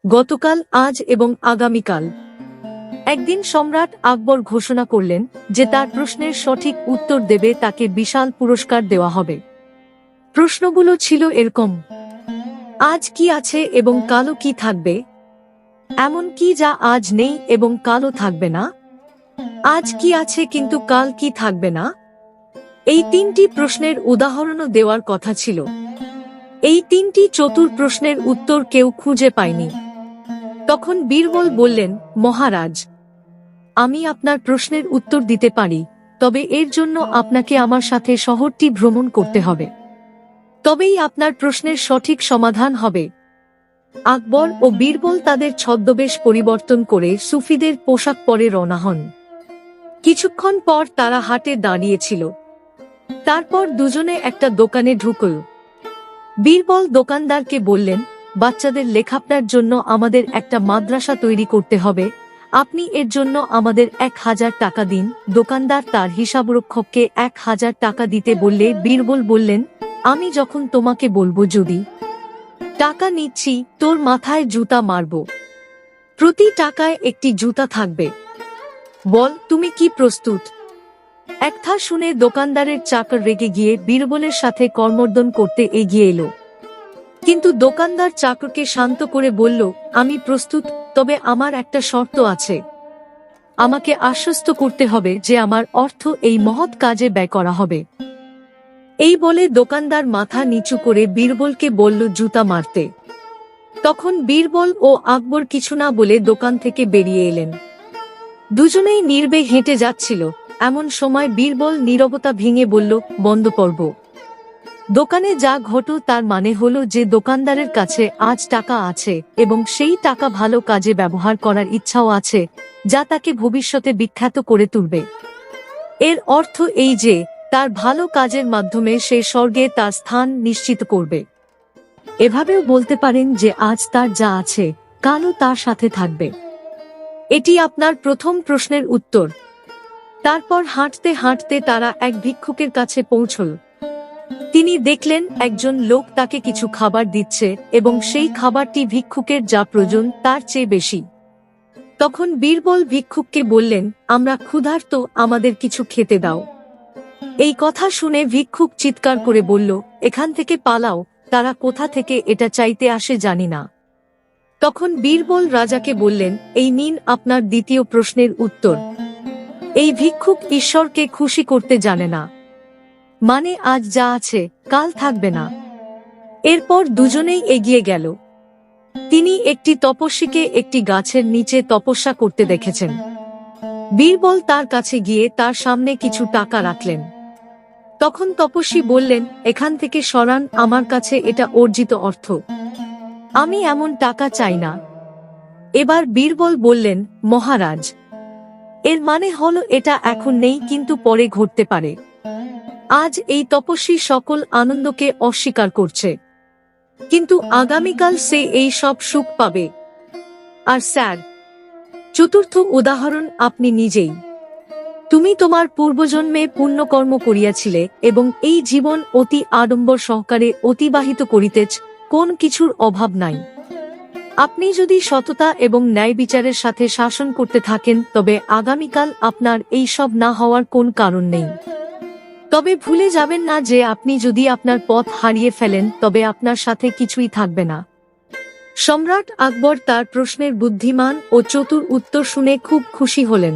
গতকাল, আজ এবং আগামীকাল। একদিন সম্রাট আকবর ঘোষণা করলেন যে তার প্রশ্নের সঠিক উত্তর দেবে তাকে বিশাল পুরস্কার দেওয়া হবে। প্রশ্নগুলো ছিল এরকম: আজ কি আছে এবং কালও কি থাকবে? এমন কি যা আজ নেই এবং কালও থাকবে না? আজ কি আছে কিন্তু কাল কি থাকবে না? এই তিনটি প্রশ্নের উদাহরণও দেওয়ার কথা ছিল। এই তিনটি চতুর প্রশ্নের উত্তর কেউ খুঁজে পায়নি। তখন বীরবল বললেন, মহারাজ, আমি আপনার প্রশ্নের উত্তর দিতে পারি, তবে এর জন্য আপনাকে আমার সাথে শহরটি ভ্রমণ করতে হবে। তবেই আপনার প্রশ্নের সঠিক সমাধান হবে। আকবর ও বীরবল তাদের ছদ্মবেশ পরিবর্তন করে সুফিদের পোশাক পরে রওনা হন। কিছুক্ষণ পর তারা হাটে দাঁড়িয়েছিল। তারপর দুজনে একটা দোকানে ঢুকল। বীরবল দোকানদারকে বললেন, বাচ্চাদের লেখাপড়ার জন্য আমাদের একটা মাদ্রাসা তৈরি করতে হবে, আপনি এর জন্য আমাদের 1000 টাকা দিন। দোকানদার তার হিসাবরক্ষককে 1000 টাকা দিতে বললে বীরবল বললেন, আমি যখন তোমাকে বলবো যদি টাকা নিচ্ছি, তোর মাথায় জুতা মারব। প্রতি টাকায় একটি জুতা থাকবে। বল, তুমি কি প্রস্তুত? একথা শুনে দোকানদারের চাকর রেগে গিয়ে বীরবলের সাথে কর্মর্দন করতে এগিয়ে এলো। কিন্তু দোকানদার চাকরকে শান্ত করে বলল, আমি প্রস্তুত, তবে আমার একটা শর্ত আছে। আমাকে আশ্বস্ত করতে হবে যে আমার অর্থ এই মহৎ কাজে ব্যয় করা হবে। এই বলে দোকানদার মাথা নিচু করে বীরবলকে বলল জুতা মারতে। তখন বীরবল ও আকবর কিছু না বলে দোকান থেকে বেরিয়ে এলেন। দুজনেই নির্বে হেঁটে যাচ্ছিল। এমন সময় বীরবল নীরবতা ভেঙে বলল, বন্ধ করব। দোকানে যা ঘটল তার মানে হলো যে দোকানদারের কাছে আজ টাকা আছে এবং সেই টাকা ভালো কাজে ব্যবহার করার ইচ্ছাও আছে, যা তাকে ভবিষ্যতে বিখ্যাত করে তুলবে। এর অর্থ এই যে তার ভালো কাজের মাধ্যমে সে স্বর্গে তার স্থান নিশ্চিত করবে। এভাবেও বলতে পারেন যে আজ তার যা আছে, কালও তার সাথে থাকবে। এটি আপনার প্রথম প্রশ্নের উত্তর। তারপর হাঁটতে হাঁটতে তারা এক ভিক্ষুকের কাছে পৌঁছল। তিনি দেখলেন একজন লোক তাকে কিছু খাবার দিচ্ছে এবং সেই খাবারটি ভিক্ষুকের যা প্রয়োজন তার চেয়ে বেশি। তখন বীরবল ভিক্ষুককে বললেন, আমরা ক্ষুধার্ত, আমাদের কিছু খেতে দাও। এই কথা শুনে ভিক্ষুক চিৎকার করে বলল, এখান থেকে পালাও, তারা কোথা থেকে এটা চাইতে আসে জানি না। তখন বীরবল রাজাকে বললেন, এই নিন আপনার দ্বিতীয় প্রশ্নের উত্তর। এই ভিক্ষুক ঈশ্বরকে খুশি করতে জানে না, মানে আজ যা আছে কাল থাকবে না। এরপর দুজনেই এগিয়ে গেল। তিনি একটি তপস্বীকে একটি গাছের নিচে তপস্যা করতে দেখেছেন। বীরবল তার কাছে গিয়ে তার সামনে কিছু টাকা রাখলেন। তখন তপস্বী বললেন, এখান থেকে সরান, আমার কাছে এটা অর্জিত অর্থ, আমি এমন টাকা চাই না। এবার বীরবল বললেন, মহারাজ, এর মানে হলো এটা এখন নেই কিন্তু পরে ঘটতে পারে। আজ এই তপস্বী সকল আনন্দকে অস্বীকার করছে, কিন্তু আগামীকাল সে এই সব সুখ পাবে। আর স্যার, চতুর্থ উদাহরণ আপনি নিজেই। তুমি তোমার পূর্বজন্মে পুণ্যকর্ম করিয়াছিলে এবং এই জীবন অতি আড়ম্বর সহকারে অতিবাহিত করিতেছ, কোন কিছুর অভাব নাই। আপনি যদি সততা এবং ন্যায় বিচারের সাথে শাসন করতে থাকেন তবে আগামীকাল আপনার এই সব না হওয়ার কোন কারণ নেই। তবে ভুলে যাবেন না যে আপনি যদি আপনার পথ হারিয়ে ফেলেন তবে আপনার সাথে কিছুই থাকবে না। সম্রাট আকবর তার প্রশ্নের বুদ্ধিমান ও চতুর উত্তর শুনে খুব খুশি হলেন।